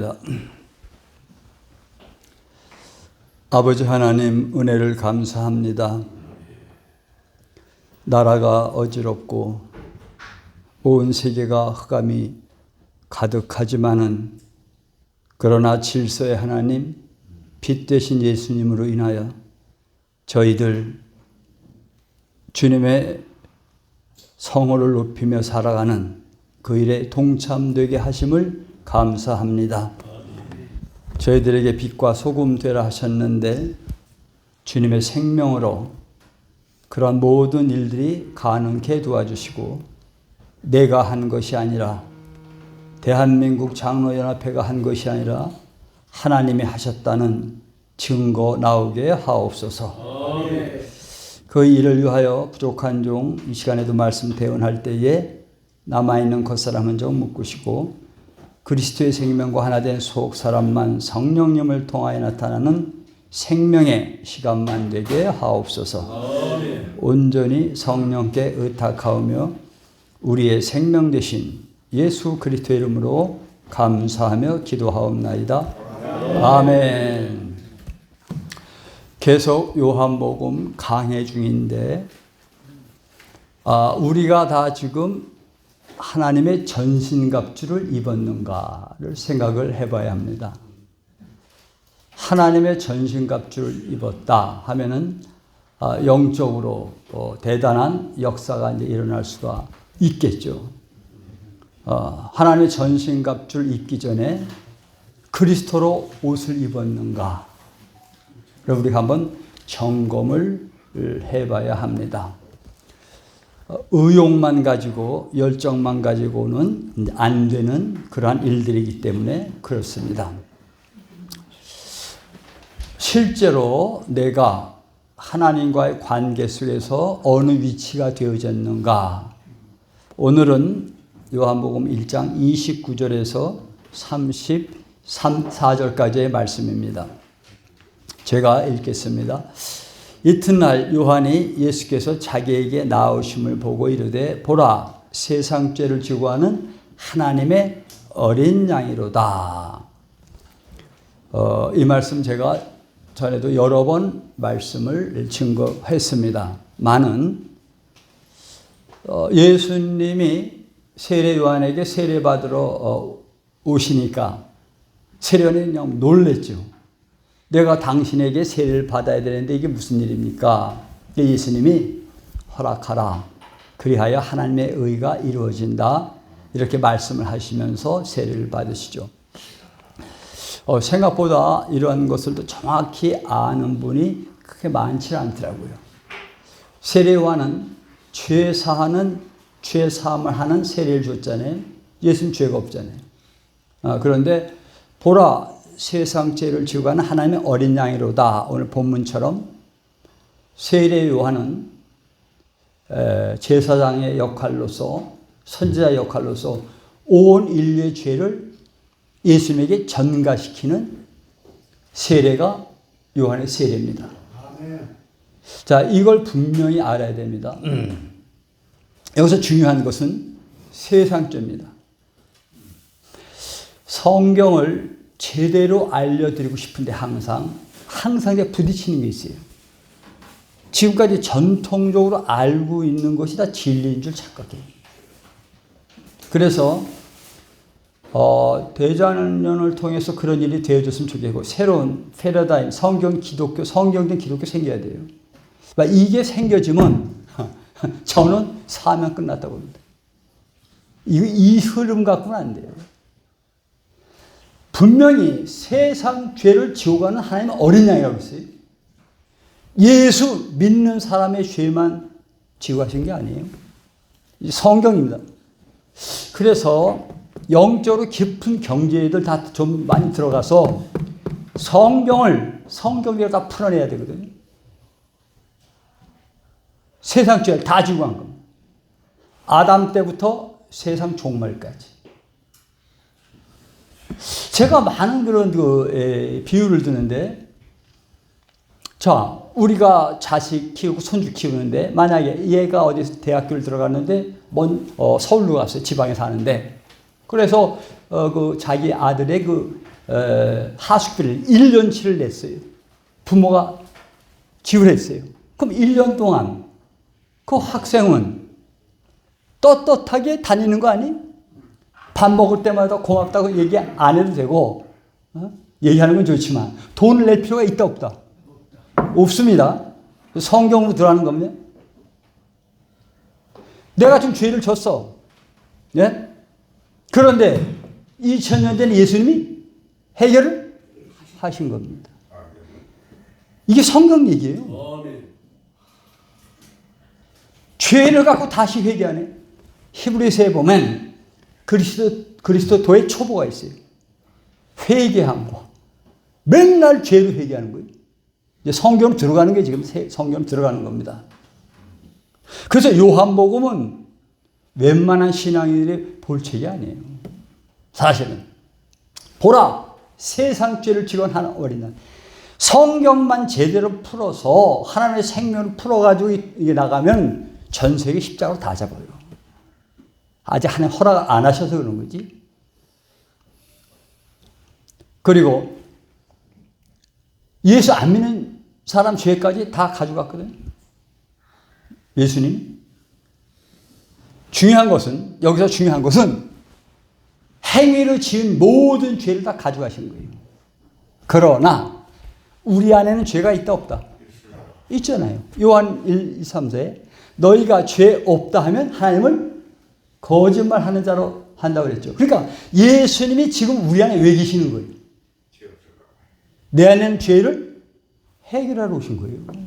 기도하겠습니다. 아버지 하나님, 은혜를 감사합니다. 나라가 어지럽고 온 세계가 흑암이 가득하지만은 그러나 질서의 하나님, 빛 되신 예수님으로 인하여 저희들 주님의 성호를 높이며 살아가는 그 일에 동참되게 하심을 감사합니다. 저희들에게 빛과 소금 되라 하셨는데 주님의 생명으로 그런 모든 일들이 가능케 도와주시고 내가 한 것이 아니라 대한민국 장로연합회가 한 것이 아니라 하나님이 하셨다는 증거 나오게 하옵소서. 그 일을 위하여 부족한 종 이 시간에도 말씀 대언할 때에 남아있는 겉사람은 좀 묶으시고 그리스도의 생명과 하나 된 속 사람만 성령님을 통하여 나타나는 생명의 시간만 되게 하옵소서. 온전히 성령께 의탁하오며 우리의 생명 되신 예수 그리스도의 이름으로 감사하며 기도하옵나이다. 아멘. 계속 요한복음 강해 중인데 우리가 다 지금 하나님의 전신갑주를 입었는가를 생각을 해봐야 합니다. 하나님의 전신갑주를 입었다 하면은 영적으로 대단한 역사가 이제 일어날 수가 있겠죠. 하나님의 전신갑주를 입기 전에 그리스도로 옷을 입었는가? 우리가 한번 점검을 해봐야 합니다. 의욕만 가지고 열정만 가지고는 안 되는 그러한 일들이기 때문에 그렇습니다. 실제로 내가 하나님과의 관계 속에서 어느 위치가 되어졌는가? 오늘은 요한복음 1장 29절에서 34절까지의 말씀입니다. 제가 읽겠습니다. 이튿날 요한이 예수께서 자기에게 나오심을 보고 이르되 보라 세상 죄를 지고 하는 하나님의 어린 양이로다. 이 말씀 제가 전에도 여러 번 말씀을 증거했습니다. 많은 예수님이 세례 요한에게 세례 받으러 오시니까 세례 요한이 그냥 놀랬죠. 내가 당신에게 세례를 받아야 되는데 이게 무슨 일입니까? 예수님이 허락하라. 그리하여 하나님의 의가 이루어진다. 이렇게 말씀을 하시면서 세례를 받으시죠. 생각보다 이런 것을 또 정확히 아는 분이 그렇게 많지 않더라고요. 세례 요한은 죄사함을 하는 세례를 줬잖아요. 예수는 죄가 없잖아요. 그런데 보라 세상 죄를 지고 가는 하나님의 어린 양이로다. 오늘 본문처럼 세례 요한은 제사장의 역할로서 선지자 역할로서 온 인류의 죄를 예수님에게 전가시키는 세례가 요한의 세례입니다. 자, 이걸 분명히 알아야 됩니다. 여기서 중요한 것은 세상죄입니다. 성경을 제대로 알려드리고 싶은데 항상 부딪히는 게 있어요. 지금까지 전통적으로 알고 있는 것이 다 진리인 줄 착각해요. 그래서 대자연을 통해서 그런 일이 되어졌으면 좋겠고 새로운 패러다임, 성경된 기독교 생겨야 돼요. 이게 생겨지면 저는 사명 끝났다고 봅니다. 이 흐름 갖고는 안 돼요. 분명히 세상 죄를 지고 가는 하나님의 어린 양이라고 했어요. 예수 믿는 사람의 죄만 지고 가신 게 아니에요. 성경입니다. 그래서 영적으로 깊은 경제들 다 좀 많이 들어가서 성경을 다 풀어내야 되거든요. 세상 죄를 다 지고 간 겁니다. 아담 때부터 세상 종말까지. 제가 많은 그런 비유를 드는데, 자, 우리가 자식 키우고 손주 키우는데, 만약에 얘가 어디서 대학교를 들어갔는데, 서울로 갔어요. 지방에 사는데. 그래서, 자기 아들의 하숙비를 1년치를 냈어요. 부모가 지불했어요. 그럼 1년 동안 그 학생은 떳떳하게 다니는 거 아니? 밥 먹을 때마다 고맙다고 얘기 안 해도 되고, 얘기하는 건 좋지만 돈을 낼 필요가 있다 없다? 없습니다. 성경으로 들어가는 겁니다. 내가 좀 죄를 졌어. 예? 그런데 2000년 전에 예수님이 해결을 하신 겁니다. 이게 성경 얘기예요. 죄를 갖고 다시 회개하네. 히브리서에 보면 그리스도의 초보가 있어요. 회개함과 맨날 죄를 회개하는 거예요. 이제 성경 들어가는 게 지금 성경 들어가는 겁니다. 그래서 요한복음은 웬만한 신앙인들이 볼 책이 아니에요. 사실은 보라 세상 죄를 지고 하는 어린 날. 성경만 제대로 풀어서 하나님의 생명을 풀어가지고 이게 나가면 전 세계 십자가로 다 잡아요. 아직 하나님 허락 안 하셔서 그런 거지. 그리고 예수 안 믿는 사람 죄까지 다 가져갔거든. 예수님. 여기서 중요한 것은 행위로 지은 모든 죄를 다 가져가신 거예요. 그러나 우리 안에는 죄가 있다 없다? 있잖아요. 요한 1, 2, 3세에 너희가 죄 없다 하면 하나님을 거짓말하는 자로 한다고 그랬죠. 그러니까 예수님이 지금 우리 안에 왜 계시는 거예요? 내 안에는 죄를 해결하러 오신 거예요.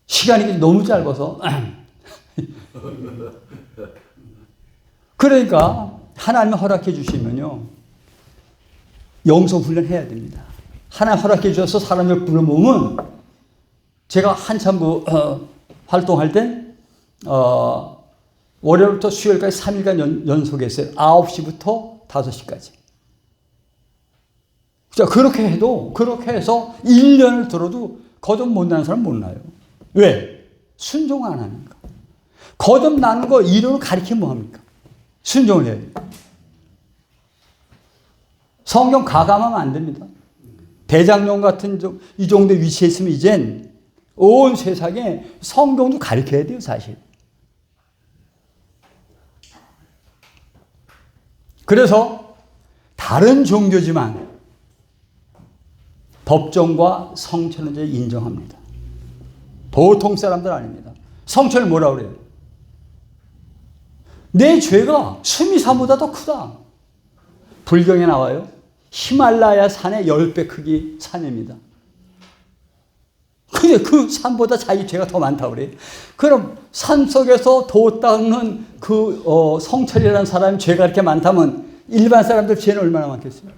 시간이 너무 짧아서 그러니까 하나님 허락해 주시면요 영성 훈련해야 됩니다. 하나님 허락해 주셔서 사람을 불러모으면 제가 한참 활동할 땐 월요일부터 수요일까지 3일간 연속했어요. 9시부터 5시까지. 자, 그렇게 해서 1년을 들어도 거듭 못 나는 사람 못 나요. 왜? 순종 안 하니까. 거듭 나는 거 이론을 가리키면 뭐합니까? 순종을 해야 돼요. 성경 가감하면 안 됩니다. 대장령 같은 이 정도 위치에 있으면 이젠 온 세상에 성경도 가르쳐야 돼요, 사실. 그래서 다른 종교지만 법정과 성천은 이제 인정합니다. 보통 사람들 아닙니다. 성천을 뭐라고 그래요? 내 죄가 수미산보다 더 크다. 불경에 나와요. 히말라야 산의 10배 크기 산입니다. 근데 그 산보다 자기 죄가 더 많다고 그래요. 그럼 산 속에서 도 닦는 성철이라는 사람이 죄가 이렇게 많다면 일반 사람들 죄는 얼마나 많겠어요?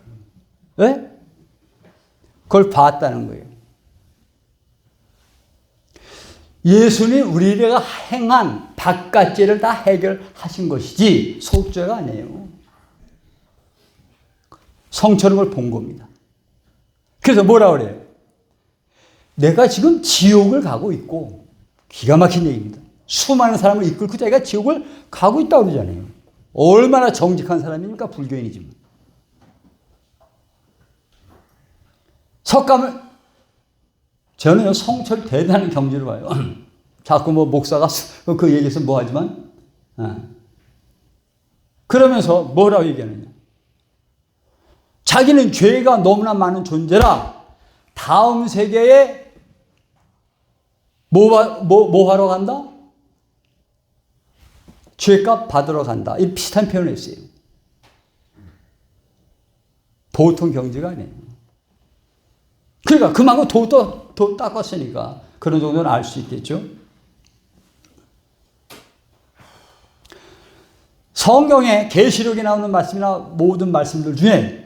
왜? 그걸 봤다는 거예요. 예수님 우리가 행한 바깥 죄를 다 해결하신 것이지 속죄가 아니에요. 성철은 걸 본 겁니다. 그래서 뭐라 그래요? 내가 지금 지옥을 가고 있고, 기가 막힌 얘기입니다. 수많은 사람을 이끌고 자기가 지옥을 가고 있다고 그러잖아요. 얼마나 정직한 사람입니까? 불교인이지만. 석가모니, 저는 성철 대단한 경지로 봐요. 자꾸 목사가 그 얘기해서 뭐 하지만, 그러면서 뭐라고 얘기하느냐. 자기는 죄가 너무나 많은 존재라 다음 세계에 뭐 하러 간다? 죄값 받으러 간다. 이 비슷한 표현을 했어요. 보통 경지가 아니에요. 그러니까 그만큼 도 닦았으니까 그런 정도는 알 수 있겠죠. 성경에 계시록에 나오는 말씀이나 모든 말씀들 중에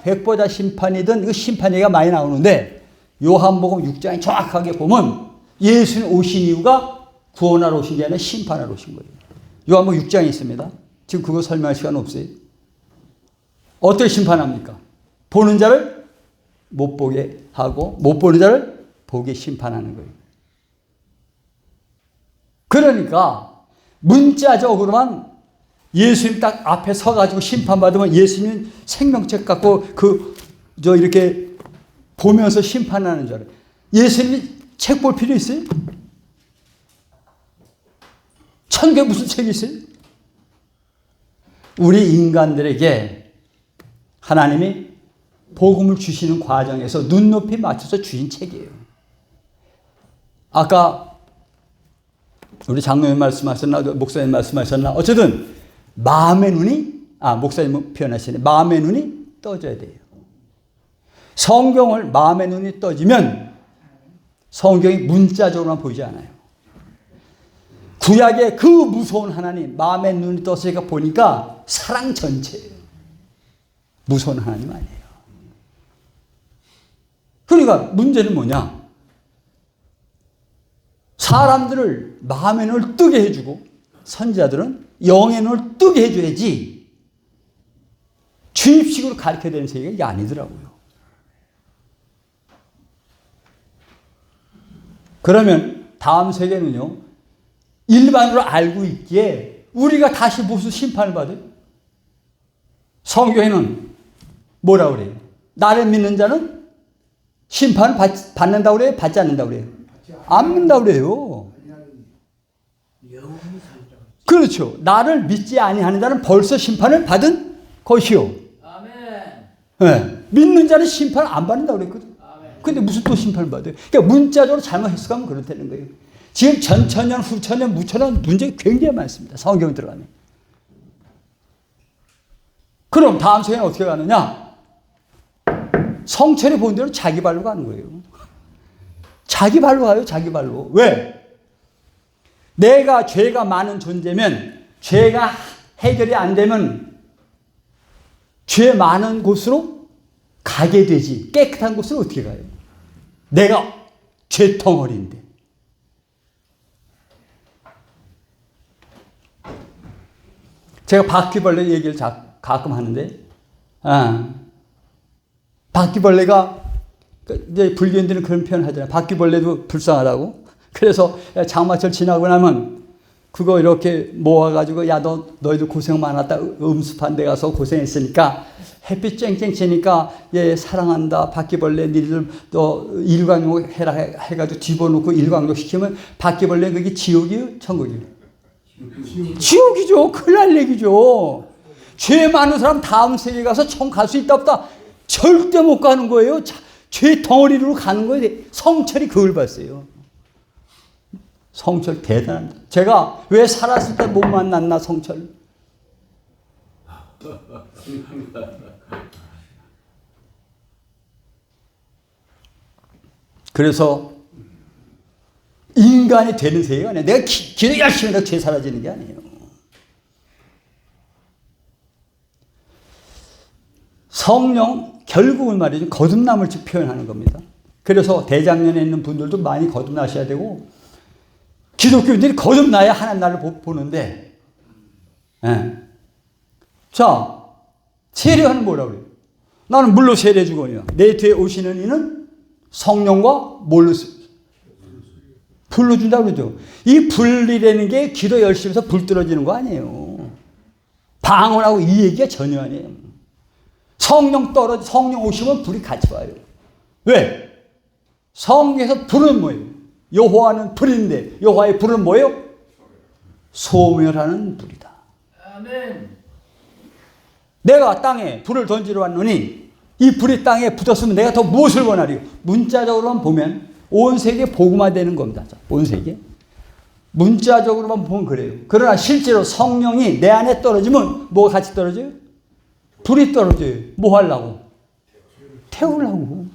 백보자 심판이든 그 심판 얘기가 많이 나오는데 요한복음 6장에 정확하게 보면 예수님 오신 이유가 구원하러 오신 게 아니라 심판하러 오신 거예요. 요한복음 6장에 있습니다. 지금 그거 설명할 시간 없어요. 어떻게 심판합니까? 보는 자를 못 보게 하고 못 보는 자를 보게 심판하는 거예요. 그러니까 문자적으로만 예수님 딱 앞에 서가지고 심판받으면 예수님 생명책 갖고 이렇게 보면서 심판하는 줄 알아요. 예수님이 책 볼 필요 있어요? 천국에 무슨 책이 있어요? 우리 인간들에게 하나님이 복음을 주시는 과정에서 눈높이 맞춰서 주신 책이에요. 아까 우리 장로님 말씀하셨나 목사님 말씀하셨나 어쨌든 마음의 눈이 목사님 표현하시네. 마음의 눈이 떠져야 돼요. 성경을 마음의 눈이 떠지면 성경이 문자적으로만 보이지 않아요. 구약의 그 무서운 하나님 마음의 눈이 떠서 보니까 사랑 전체예요. 무서운 하나님 아니에요. 그러니까 문제는 뭐냐? 사람들을 마음의 눈을 뜨게 해주고 선지자들은 영의 눈을 뜨게 해줘야지 주입식으로 가르쳐야 되는 세계가 이게 아니더라고요. 그러면 다음 세계는요. 일반으로 알고 있기에 우리가 다시 무슨 심판을 받아요? 성경에는 뭐라고 그래요? 나를 믿는 자는 심판을 받는다고 그래요? 받지 않는다고 그래요? 안 믿는다고 그래요. 그렇죠. 나를 믿지 아니하는 자는 벌써 심판을 받은 것이요. 네. 믿는 자는 심판을 안 받는다고 그랬거든. 근데 무슨 또 심판을 받아요? 그러니까 문자적으로 잘못 해석하면 그렇다는 거예요. 지금 전천년, 후천년, 무천년 문제가 굉장히 많습니다. 성경에 들어가면. 그럼 다음 세계는 어떻게 가느냐? 성철이 본 대로 자기 발로 가는 거예요. 자기 발로 가요, 자기 발로. 왜? 내가 죄가 많은 존재면, 죄가 해결이 안 되면, 죄 많은 곳으로 가게 되지. 깨끗한 곳으로 어떻게 가요? 내가 죄덩어리인데. 제가 바퀴벌레 얘기를 가끔 하는데, 바퀴벌레가, 이제 불교인들은 그런 표현 하잖아요. 바퀴벌레도 불쌍하다고. 그래서 장마철 지나고 나면 그거 이렇게 모아가지고 야, 너희들 고생 많았다. 음습한 데 가서 고생했으니까 햇빛 쨍쨍 쬐니까 얘 사랑한다. 바퀴벌레 니들 너 일광욕 해라 해가지고 집어넣고 일광욕 시키면 바퀴벌레 그게 지옥이요? 천국이요? 지옥이죠. 큰일 날 얘기죠. 죄 많은 사람 다음 세계 가서 천국 갈 수 있다 없다? 절대 못 가는 거예요. 죄 덩어리로 가는 거예요. 성철이 그걸 봤어요. 성철 대단합니다. 제가 왜 살았을 때 못 만났나 성철. 그래서 인간이 되는 세계가 아니에요. 내가 기도 열심히 해서 죄 사라지는 게 아니에요. 성령 결국은 말이죠. 거듭남을 표현하는 겁니다. 그래서 대장년에 있는 분들도 많이 거듭나셔야 되고 기독교인들이 거듭나야 하나님 나를 보는데 자 세례하는 뭐라고 그래요? 나는 물로 세례 주거니와 내 뒤에 오시는 이는 성령과 뭘로 불로 준다고 그러죠. 이 불이라는 게 기도 열심히 해서 불 떨어지는 거 아니에요. 방언하고 이 얘기가 전혀 아니에요. 성령 오시면 불이 같이 와요. 왜? 성경에서 불은 뭐예요? 여호와는 불인데 여호와의 불은 뭐예요? 소멸하는 불이다. 아멘. 내가 땅에 불을 던지러 왔노니 이 불이 땅에 붙었으면 내가 더 무엇을 원하리요? 문자적으로만 보면 온 세계 복음화되는 겁니다. 온 세계. 문자적으로만 보면 그래요. 그러나 실제로 성령이 내 안에 떨어지면 뭐가 같이 떨어져요? 불이 떨어져요. 뭐 하려고? 태우려고.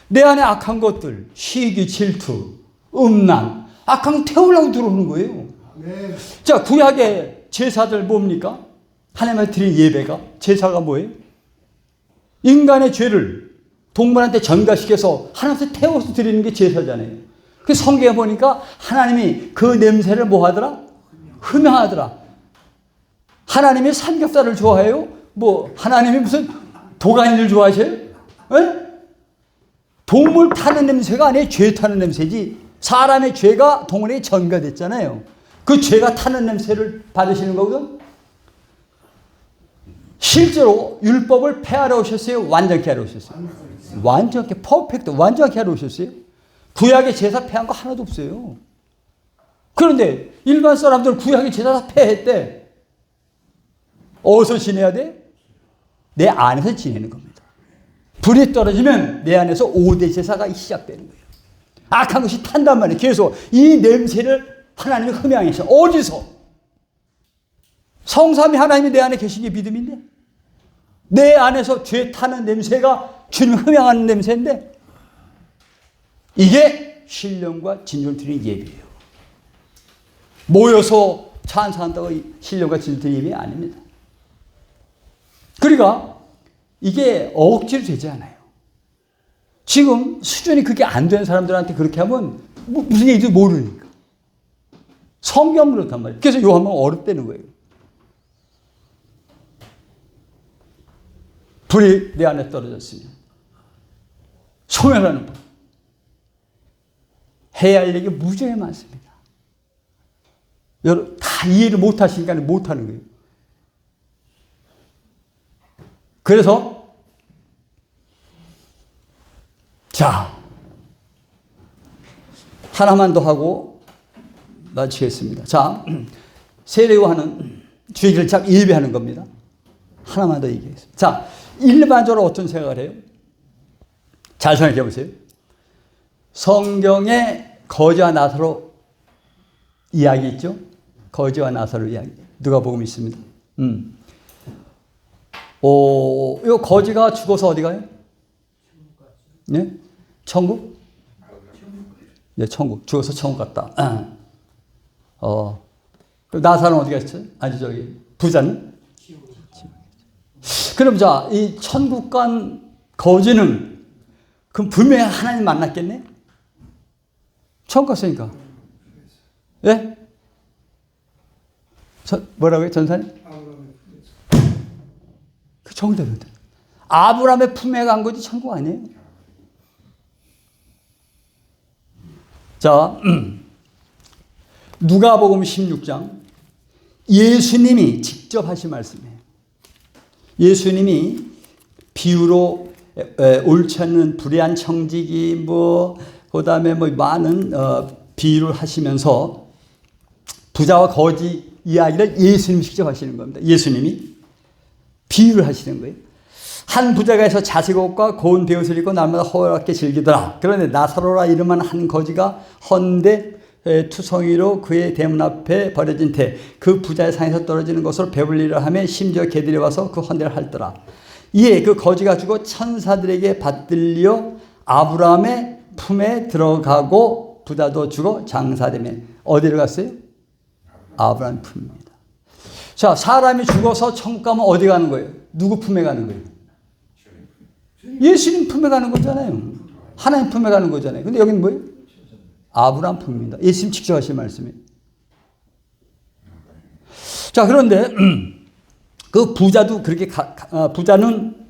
내 안에 악한 것들, 시기, 질투, 음란, 악한 거 태우려고 들어오는 거예요. 네. 자, 구약의 제사들 뭡니까? 하나님한테 드린 예배가, 제사가 뭐예요? 인간의 죄를 동물한테 전가시켜서 하나님한테 태워서 드리는 게 제사잖아요. 그 성경에 보니까 하나님이 그 냄새를 뭐 하더라? 흠향하더라. 하나님이 삼겹살을 좋아해요? 뭐 하나님이 무슨 도가니를 좋아하셔요? 에? 동물 타는 냄새가 아니에요. 죄 타는 냄새지. 사람의 죄가 동물에게 전가됐잖아요. 그 죄가 타는 냄새를 받으시는 거거든. 실제로 율법을 폐하러 오셨어요? 완전케 하러 오셨어요? 완전케, 퍼펙트, 완전케 하러 오셨어요? 구약의 제사 폐한 거 하나도 없어요. 그런데 일반 사람들은 구약의 제사 다 폐했대. 어디서 지내야 돼? 내 안에서 지내는 겁니다. 불이 떨어지면 내 안에서 5대 제사가 시작되는 거예요. 악한 것이 탄단 말이에요. 계속 이 냄새를 하나님이 흠양해서 어디서? 성삼위 하나님이 내 안에 계신 게 믿음인데 내 안에서 죄 타는 냄새가 주님 흠양하는 냄새인데 이게 신령과 진정을 드리는 예배예요. 모여서 찬송한다고 신령과 진정을 드리는 예배 아닙니다. 그러니까 이게 억지로 되지 않아요. 지금 수준이 그게 안 되는 사람들한테 그렇게 하면 무슨 얘기인지 모르니까. 성경 그렇단 말이에요. 그래서 요한은 어렵다는 거예요. 불이 내 안에 떨어졌으면 소멸하는 법. 해야 할 얘기 무지하게 많습니다. 여러분 다 이해를 못 하시니까 못 하는 거예요. 그래서 자 하나만 더 하고 마치겠습니다. 자 세례요한은 주의 참 예배하는 겁니다. 하나만 더 얘기하겠습니다. 자 일반적으로 어떤 생각을 해요? 잘 생각해 보세요. 성경에 거지와 나사로 이야기 있죠? 거지와 나사로 이야기. 누가복음 있습니다. 이 거지가 죽어서 어디 가요? 네? 천국? 네, 천국. 죽어서 천국 갔다. 나사로는 어디 갔어요? 아니, 저기, 부자는? 그럼 자, 이 천국 간 거지는 그럼 분명히 하나님 만났겠네? 천국 갔으니까. 예? 네? 뭐라고요, 전사님? 그 정답입니다. 아브라함의 품에 간 거지 천국 아니에요? 자, 누가복음 16장 예수님이 직접 하신 말씀이에요. 예수님이 비유로 옳지 않는 불의한 청지기 그다음에 많은 비유를 하시면서 부자와 거지 이야기를 예수님이 직접 하시는 겁니다. 예수님이 비유를 하시는 거예요. 한 부자가 해서 자색 옷과 고운 베옷을 입고 날마다 호락게 즐기더라. 그런데 나사로라 이름한 한 거지가 헌데 투성이로 그의 대문 앞에 버려진 태 그 부자의 상에서 떨어지는 것으로 배불리려 하며 심지어 개들이 와서 그 헌대를 핥더라. 이에 그 거지가 죽어 천사들에게 받들려 아브라함의 품에 들어가고 부자도 죽어 장사되며 어디로 갔어요? 아브라함 품입니다. 자, 사람이 죽어서 천국 가면 어디 가는 거예요? 누구 품에 가는 거예요? 예수님 품에 가는 거잖아요. 하나님 품에 가는 거잖아요. 근데 여기는 뭐예요? 아브라함 품입니다. 예수님 직접 하신 말씀이에요. 자, 그런데 그 부자도 그렇게 부자는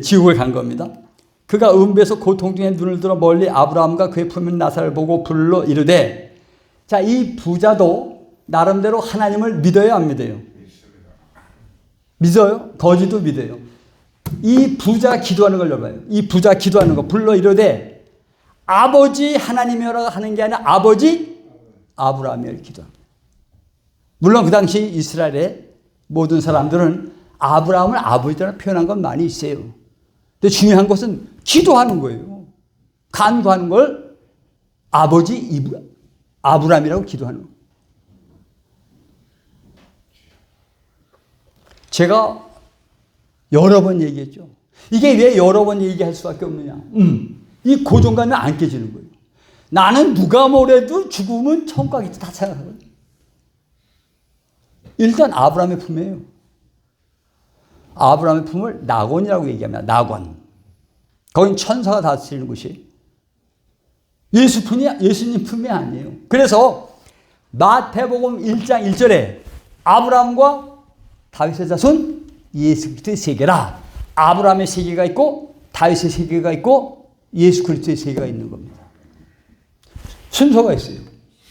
지옥을 간 겁니다. 그가 음부에서 고통 중에 눈을 들어 멀리 아브라함과 그의 품인 나사를 보고 불러 이르되, 자, 이 부자도 나름대로 하나님을 믿어요, 안 믿어요? 믿어요? 거지도 믿어요. 이 부자 기도하는 걸 봐요. 이 부자 기도하는 거 불러 이르되 아버지 하나님이라 하는 게 아니라 아버지 아브라함이라 기도합니다. 물론 그 당시 이스라엘의 모든 사람들은 아브라함을 아버지라고 표현한 건 많이 있어요. 근데 중요한 것은 기도하는 거예요. 간구하는 걸 아버지 아브라함이라고 기도하는 거예요. 제가 여러 번 얘기했죠. 이게 왜 여러 번 얘기할 수밖에 없느냐. 이 고정관념이 안 깨지는 거예요. 나는 누가 뭐래도 죽으면 천국 가겠지 다 생각하거든요. 일단 아브라함의 품이에요. 아브라함의 품을 낙원이라고 얘기합니다. 낙원. 거긴 천사가 다스리는 곳이. 예수님 품이 아니에요. 그래서 마태복음 1장 1절에 아브라함과 다윗의 자손 예수 그리스도의 세계라. 아브라함의 세계가 있고 다윗의 세계가 있고 예수 그리스도의 세계가 있는 겁니다. 순서가 있어요.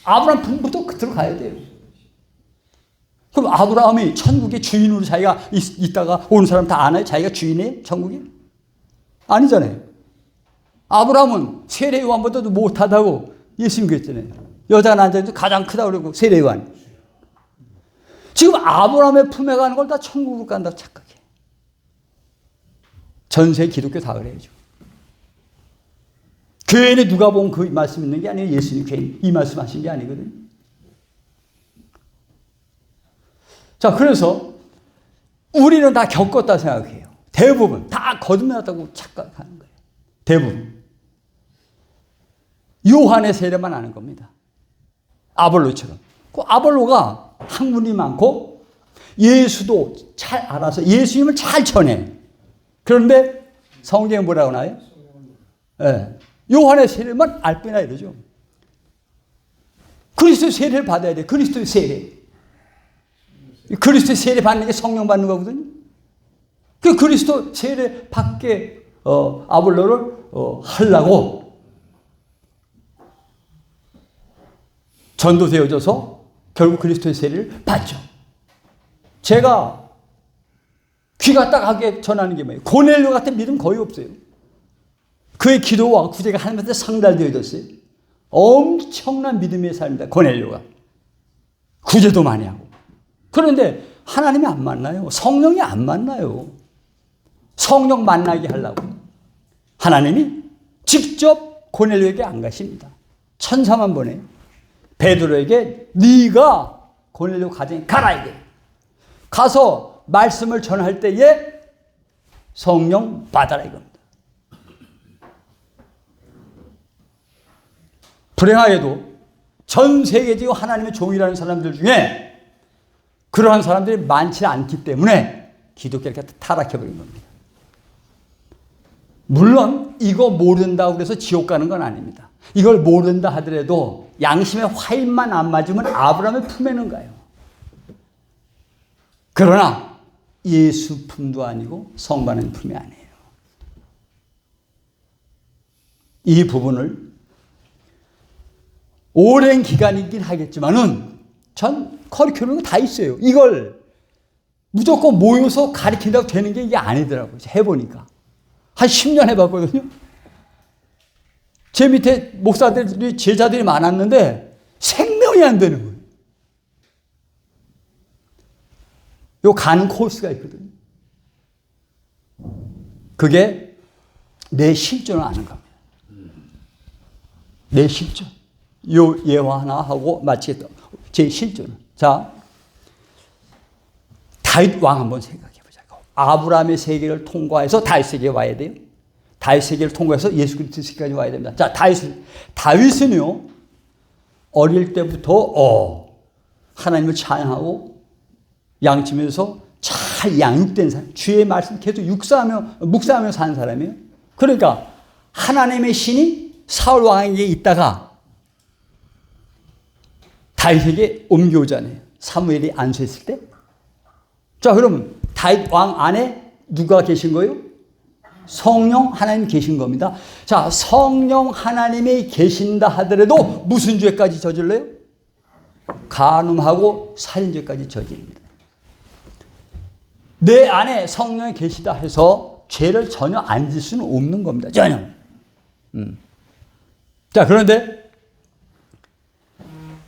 아브라함 품부터 들어가야 돼요. 그럼 아브라함이 천국의 주인으로 자기가 있다가 온 사람 다 아나요? 자기가 주인이에요? 천국이? 아니잖아요. 아브라함은 세례요한보다도 못하다고 예수님 그랬잖아요. 여자가 앉아있는 가장 크다고 그러고 세례요한. 지금 아브라함의 품에 가는 걸 다 천국으로 간다고 착각해. 전세 기독교 다 그래야죠. 교회에 누가 본 그 말씀 있는 게 아니에요. 예수님 괜히 이 말씀 하신 게 아니거든요. 자, 그래서 우리는 다 겪었다 생각해요. 대부분 다 거듭났다고 착각하는 거예요. 대부분. 요한의 세례만 아는 겁니다. 아볼로처럼. 그 아볼로가 학문이 많고 예수도 잘 알아서 예수님을 잘 전해. 그런데 성경에 뭐라고 나와요? 네. 요한의 세례만 알 뿐이나 이러죠. 그리스도의 세례를 받아야 돼. 그리스도의 세례. 그리스도의 세례 받는 게 성령 받는 거거든요. 그 그리스도 세례 받게 아볼로를 하려고 전도되어져서 결국 그리스도의 세례를 받죠. 제가 귀가 딱하게 전하는 게 뭐예요? 고넬료 같은 믿음 거의 없어요. 그의 기도와 구제가 하나님한테 상달되어졌어요. 엄청난 믿음의 삶이다. 고넬료가. 구제도 많이 하고. 그런데 하나님이 안 만나요. 성령이 안 만나요. 성령 만나게 하려고 하나님이 직접 고넬료에게 안 가십니다. 천사만 보내요. 베드로에게 네가 고넬료 가정에 가라 이게. 가서 말씀을 전할 때에 성령 받아라 이겁니다. 불행하게도 전 세계적으로 하나님의 종이라는 사람들 중에 그러한 사람들이 많지 않기 때문에 기독교가 타락해버린 겁니다. 물론 이거 모른다고 해서 지옥 가는 건 아닙니다. 이걸 모른다 하더라도 양심의 화입만 안 맞으면 아브라함의 품에는 가요. 그러나 예수 품도 아니고 성받는 품이 아니에요. 이 부분을 오랜 기간이긴 하겠지만은 전 커리큘럼이 다 있어요. 이걸 무조건 모여서 가르친다고 되는 게 이게 아니더라고요. 해보니까. 한 10년 해봤거든요. 제 밑에 목사들이, 제자들이 많았는데 생명이 안 되는 거예요. 요 가는 코스가 있거든요. 그게 내 실존을 아는 겁니다. 내 실존. 요 예화 하나 하고 마치겠다. 제 실존은. 자, 다윗 왕 한번 생각해 보자고. 아브라함의 세계를 통과해서 다윗 세계에 와야 돼요. 다윗 세계를 통과해서 예수 그리스도 세계까지 와야 됩니다. 자, 다윗은요 어릴 때부터 하나님을 찬양하고 양치면서 잘 양육된 사람, 주의 말씀 계속 묵상하며 사는 사람이에요. 그러니까 하나님의 신이 사울 왕에게 있다가 다윗에게 옮겨오잖아요. 사무엘이 안수했을 때. 자, 그러면 다윗 왕 안에 누가 계신 거예요? 성령 하나님 계신 겁니다. 자, 성령 하나님이 계신다 하더라도 무슨 죄까지 저질러요? 간음하고 살인죄까지 저지릅니다. 내 안에 성령이 계시다 해서 죄를 전혀 안 질 수는 없는 겁니다. 전혀. 자, 그런데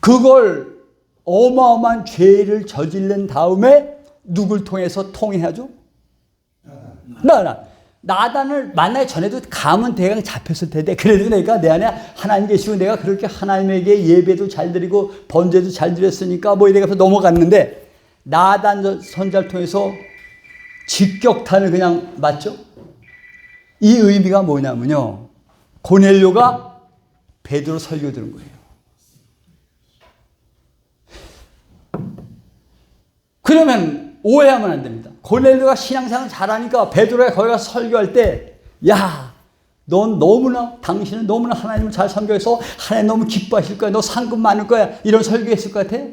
그걸 어마어마한 죄를 저지른 다음에 누굴 통해서 통해하죠? 나단을 만나기 전에도 감은 대강 잡혔을 텐데 그래도 내가 내 안에 하나님 계시고 내가 그렇게 하나님에게 예배도 잘 드리고 번제도 잘 드렸으니까 뭐 이래서 넘어갔는데 나단 선자를 통해서 직격탄을 그냥 맞죠? 이 의미가 뭐냐면요. 고넬료가 베드로 설교 들은 거예요. 그러면 오해하면 안 됩니다. 고넬료가 신앙생활 잘하니까 베드로가 거기 가서 설교할 때 야, 당신은 너무나 하나님을 잘 섬겨서 하나님 너무 기뻐하실 거야. 너 상급 많을 거야. 이런 설교했을 것 같아?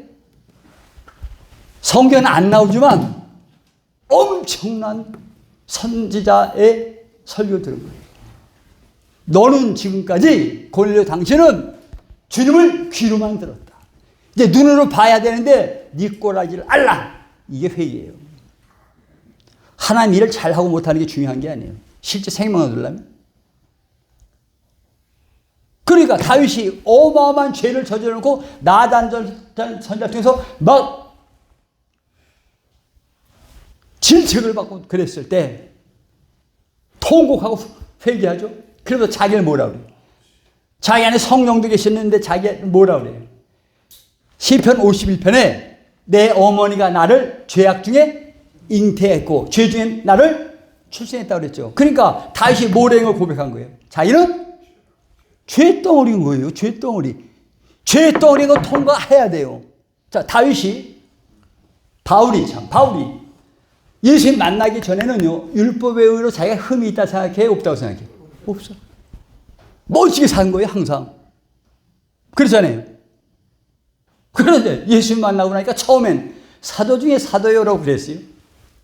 성경은 안 나오지만 엄청난 선지자의 설교 들은 거예요. 너는 지금까지 고넬료 당신은 주님을 귀로만 들었다. 이제 눈으로 봐야 되는데 네 꼬라지를 알라. 이게 회개예요. 하나님 일을 잘하고 못하는 게 중요한 게 아니에요. 실제 생명을 얻으려면. 그러니까 다윗이 어마어마한 죄를 저질러놓고 나단 선지자 통해서 막 질책을 받고 그랬을 때 통곡하고 회개하죠. 그러면서 자기를 뭐라 그래요? 자기 안에 성령도 계셨는데 자기 뭐라 그래요? 시편 51편에 내 어머니가 나를 죄악 중에 잉태했고 죄 중에 나를 출생했다고 그랬죠. 그러니까 다윗이 모랭을 고백한 거예요. 자기는 죄덩어리인 거예요. 죄덩어리. 죄덩어리인 거 통과해야 돼요. 자, 바울이 예수님 만나기 전에는요, 율법의 의로 자기가 흠이 있다 생각해? 없다고 생각해? 없어. 멋지게 산 거예요, 항상. 그렇잖아요. 그런데 예수님 만나고 나니까 처음엔 사도 중에 사도요라고 그랬어요.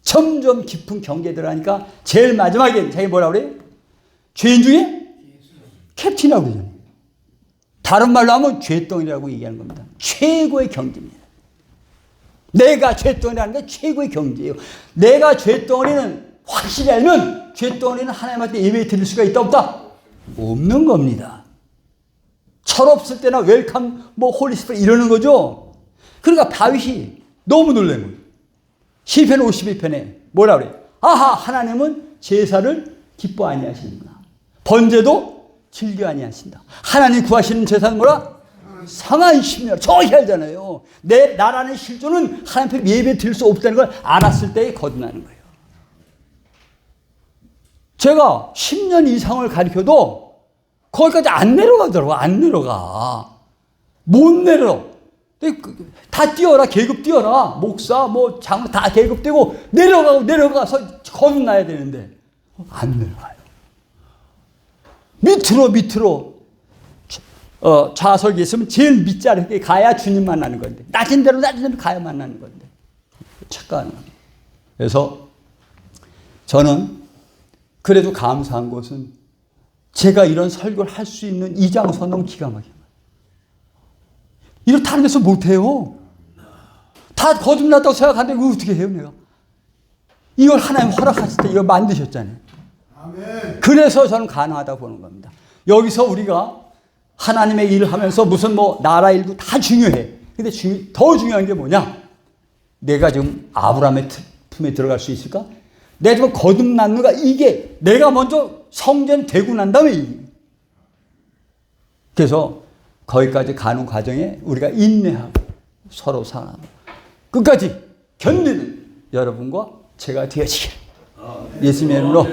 점점 깊은 경계에 들어가니까 제일 마지막에 자기 뭐라고 그래요? 죄인 중에 캡틴이라고 그러잖아요. 다른 말로 하면 죄덩이라고 얘기하는 겁니다. 최고의 경지입니다. 내가 죄덩이라는 게 최고의 경지예요. 내가 죄덩이는 확실히 알면 죄덩이는 하나님한테 예배 드릴 수가 있다 없다? 없는 겁니다. 철없을 때나 웰컴 홀리스피릿 이러는 거죠. 그러니까 다윗이 너무 놀란 거예요. 시편 52편에 뭐라 그래요? 아하, 하나님은 제사를 기뻐 아니하시는구나. 번제도 즐겨 아니하신다. 하나님 구하시는 제사는 뭐라? 상한 심령. 정확히 알잖아요. 나라는 실존은 하나님 앞에 예배 드릴 수 없다는 걸 알았을 때에 거듭나는 거예요. 제가 10년 이상을 가르쳐도 거기까지 안 내려가더라고. 안 내려가. 못 내려. 다 뛰어라. 계급 뛰어라. 목사, 장로 다 계급 뛰고 내려가서 거듭나야 되는데 안 내려가요. 밑으로 좌석에 있으면 제일 밑자리에 가야 주님 만나는 건데 낮은 대로 가야 만나는 건데 착각하는 거예요. 그래서 저는 그래도 감사한 것은 제가 이런 설교를 할 수 있는 이 장소는 너무 기가 막혀요. 이거 다른 데서 못해요. 다 거듭났다고 생각하는데 이거 어떻게 해요 내가? 이걸 하나님 허락하실 때 이거 만드셨잖아요. 아멘. 그래서 저는 가능하다고 보는 겁니다. 여기서 우리가 하나님의 일을 하면서 무슨 나라 일도 다 중요해. 근데 더 중요한 게 뭐냐? 내가 지금 아브라함의 품에 들어갈 수 있을까? 내가 지금 거듭났는가? 이게 내가 먼저 성전 되고 난 다음에 그래서 거기까지 가는 과정에 우리가 인내하고 서로 사랑하고 끝까지 견디는 여러분과 제가 되어지길 예수님의 이름으로